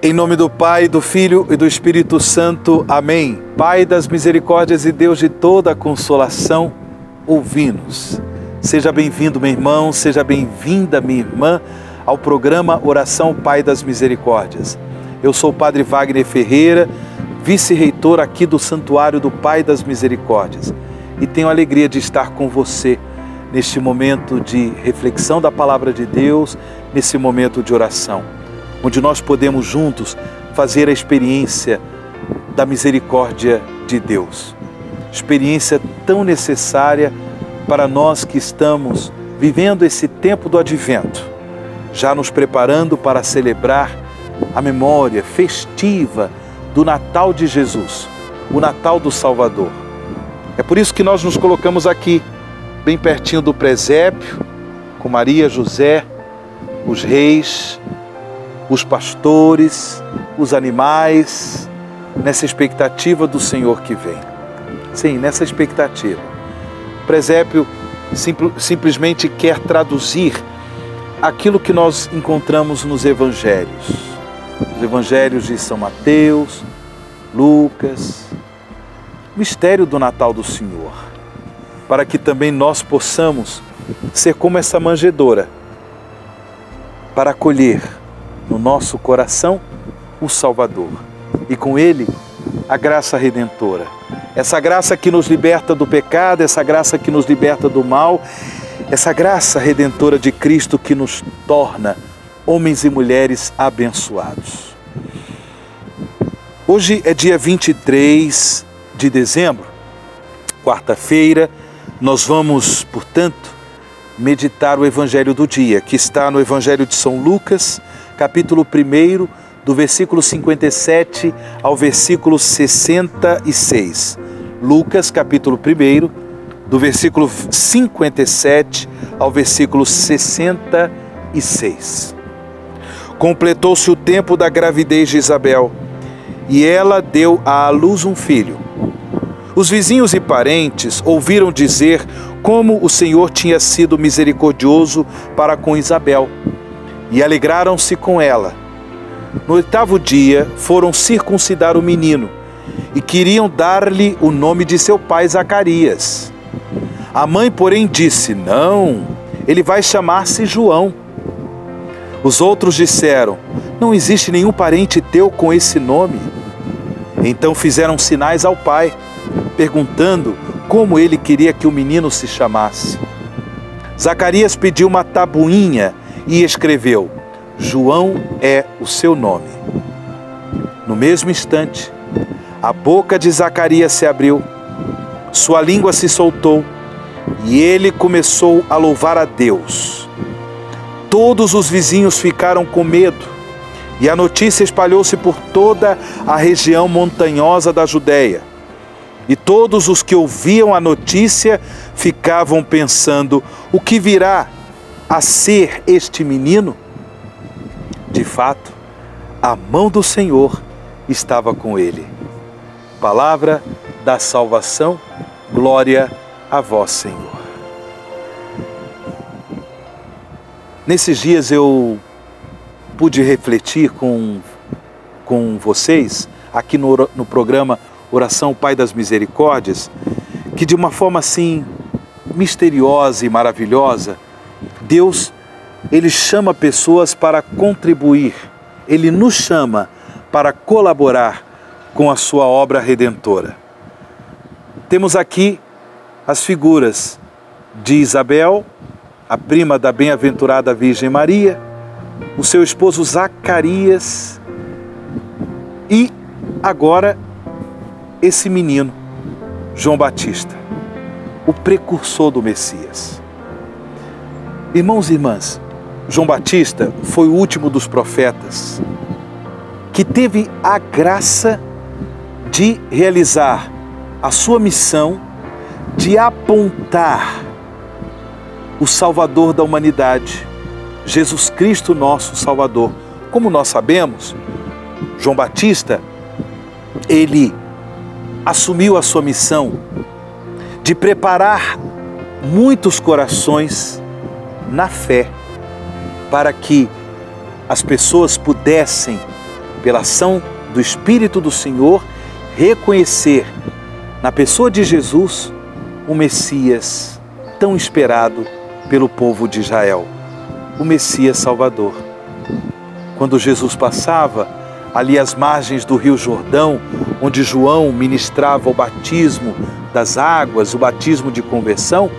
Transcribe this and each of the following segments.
Em nome do Pai, do Filho e do Espírito Santo. Amém. Pai das misericórdias e Deus de toda a consolação, ouvi-nos. Seja bem-vindo, meu irmão, seja bem-vinda, minha irmã, ao programa Oração Pai das Misericórdias. Eu sou o Padre Wagner Ferreira, vice-reitor aqui do Santuário do Pai das Misericórdias. E tenho a alegria de estar com você neste momento de reflexão da Palavra de Deus, nesse momento de oração, onde nós podemos juntos fazer a experiência da misericórdia de Deus. Experiência tão necessária para nós que estamos vivendo esse tempo do Advento, já nos preparando para celebrar a memória festiva do Natal de Jesus, o Natal do Salvador. É por isso que nós nos colocamos aqui, bem pertinho do presépio, com Maria, José, os reis, os pastores, os animais, nessa expectativa do Senhor que vem. Sim, nessa expectativa. O presépio simplesmente quer traduzir aquilo que nós encontramos nos evangelhos. Os evangelhos de São Mateus, Lucas, o mistério do Natal do Senhor, para que também nós possamos ser como essa manjedoura, para acolher no nosso coração o Salvador e com Ele a graça redentora. Essa graça que nos liberta do pecado, essa graça que nos liberta do mal, essa graça redentora de Cristo que nos torna homens e mulheres abençoados. Hoje é dia 23 de dezembro, quarta-feira. Nós vamos, portanto, meditar o Evangelho do dia, que está no Evangelho de São Lucas, capítulo 1, do versículo 57 ao versículo 66. Lucas, capítulo 1, do versículo 57 ao versículo 66. Completou-se o tempo da gravidez de Isabel, e ela deu à luz um filho. Os vizinhos e parentes ouviram dizer como o Senhor tinha sido misericordioso para com Isabel, e alegraram-se com ela. No 8º dia, foram circuncidar o menino e queriam dar-lhe o nome de seu pai Zacarias. A mãe, porém, disse: não, ele vai chamar-se João. Os outros disseram: não existe nenhum parente teu com esse nome. Então fizeram sinais ao pai, perguntando como ele queria que o menino se chamasse. Zacarias pediu uma tabuinha e escreveu: João é o seu nome. No mesmo instante, a boca de Zacarias se abriu, sua língua se soltou e ele começou a louvar a Deus. Todos os vizinhos ficaram com medo e a notícia espalhou-se por toda a região montanhosa da Judéia. E todos os que ouviam a notícia ficavam pensando: o que virá a ser este menino? De fato, a mão do Senhor estava com ele. Palavra da salvação, glória a vós, Senhor. Nesses dias eu pude refletir com vocês, aqui no programa Oração Pai das Misericórdias, que de uma forma assim misteriosa e maravilhosa, Deus, Ele chama pessoas para contribuir, Ele nos chama para colaborar com a sua obra redentora. Temos aqui as figuras de Isabel, a prima da bem-aventurada Virgem Maria, o seu esposo Zacarias e agora esse menino, João Batista, o precursor do Messias. Irmãos e irmãs, João Batista foi o último dos profetas que teve a graça de realizar a sua missão de apontar o Salvador da humanidade, Jesus Cristo, nosso Salvador. Como nós sabemos, João Batista, ele assumiu a sua missão de preparar muitos corações na fé, para que as pessoas pudessem pela ação do Espírito do Senhor, reconhecer na pessoa de Jesus o Messias tão esperado pelo povo de Israel, o Messias Salvador. Quando Jesus passava ali às margens do Rio Jordão, onde João ministrava o batismo das águas, o batismo de conversão,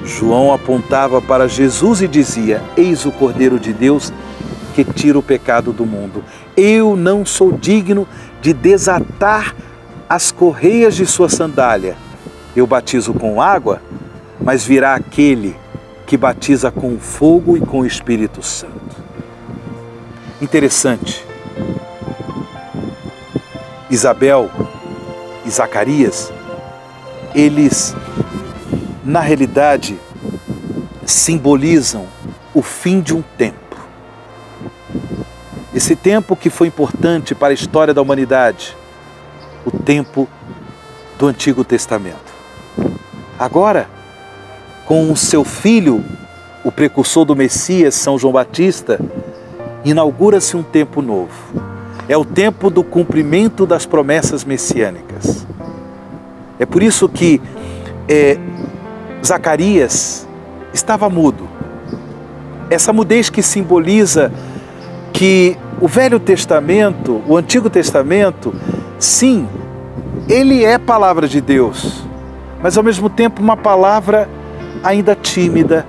João apontava para Jesus e dizia: eis o Cordeiro de Deus que tira o pecado do mundo. Eu não sou digno de desatar as correias de sua sandália. Eu batizo com água, mas virá aquele que batiza com fogo e com o Espírito Santo. Interessante. Isabel e Zacarias, eles, na realidade, simbolizam o fim de um tempo. Esse tempo que foi importante para a história da humanidade, o tempo do Antigo Testamento. Agora, com o seu filho, o precursor do Messias, São João Batista, inaugura-se um tempo novo. É o tempo do cumprimento das promessas messiânicas. É por isso que Zacarias estava mudo. Essa mudez que simboliza que o Velho Testamento, o Antigo Testamento, sim, ele é palavra de Deus, mas ao mesmo tempo uma palavra ainda tímida,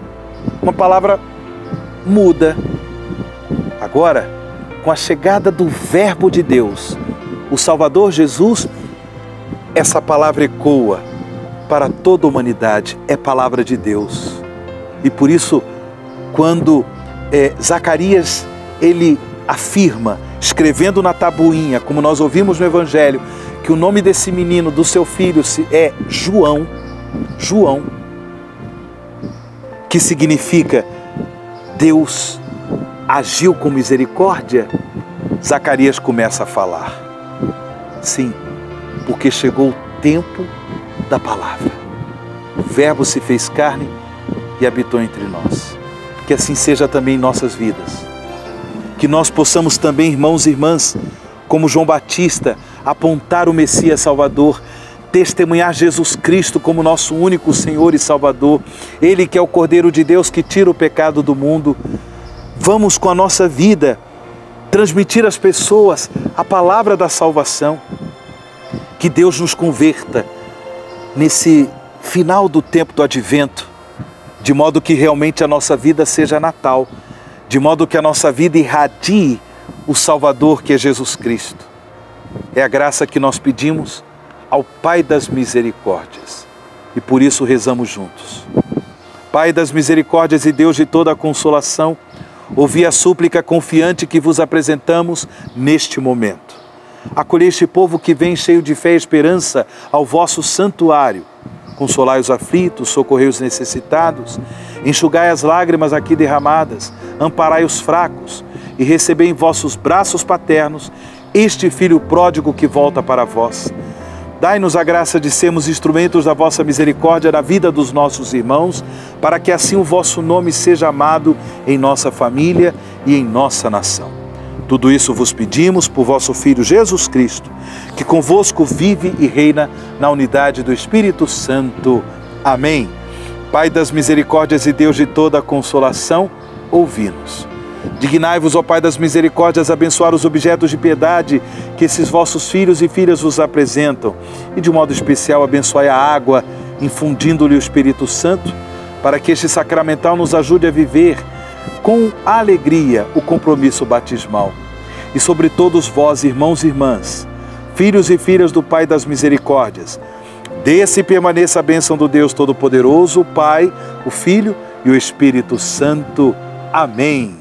uma palavra muda. Agora, com a chegada do Verbo de Deus, o Salvador Jesus, essa palavra ecoa para toda a humanidade, é palavra de Deus. E por isso, quando Zacarias, ele afirma, escrevendo na tabuinha, como nós ouvimos no Evangelho, que o nome desse menino, do seu filho, é João, que significa Deus agiu com misericórdia, Zacarias começa a falar. Sim, porque chegou o tempo da palavra. O Verbo se fez carne e habitou entre nós. Que assim seja também em nossas vidas. Que nós possamos também, irmãos e irmãs, como João Batista, apontar o Messias Salvador, testemunhar Jesus Cristo como nosso único Senhor e Salvador. Ele que é o Cordeiro de Deus que tira o pecado do mundo. Vamos com a nossa vida transmitir às pessoas a palavra da salvação. Que Deus nos converta nesse final do tempo do Advento, de modo que realmente a nossa vida seja natal, de modo que a nossa vida irradie o Salvador que é Jesus Cristo. É a graça que nós pedimos ao Pai das Misericórdias e por isso rezamos juntos. Pai das Misericórdias e Deus de toda a consolação, ouvi a súplica confiante que vos apresentamos neste momento. Acolhei este povo que vem cheio de fé e esperança ao vosso santuário. Consolai os aflitos, socorrei os necessitados, enxugai as lágrimas aqui derramadas, amparai os fracos e recebei em vossos braços paternos este Filho pródigo que volta para vós. Dai-nos a graça de sermos instrumentos da vossa misericórdia na vida dos nossos irmãos, para que assim o vosso nome seja amado em nossa família e em nossa nação. Tudo isso vos pedimos por vosso Filho Jesus Cristo, que convosco vive e reina na unidade do Espírito Santo. Amém. Pai das misericórdias e Deus de toda a consolação, ouvi-nos. Dignai-vos, ó Pai das misericórdias, abençoar os objetos de piedade que esses vossos filhos e filhas vos apresentam. E de modo especial abençoai a água, infundindo-lhe o Espírito Santo, para que este sacramental nos ajude a viver com alegria o compromisso batismal. E sobre todos vós, irmãos e irmãs, filhos e filhas do Pai das misericórdias, desça e permaneça a bênção do Deus Todo-Poderoso, o Pai, o Filho e o Espírito Santo. Amém.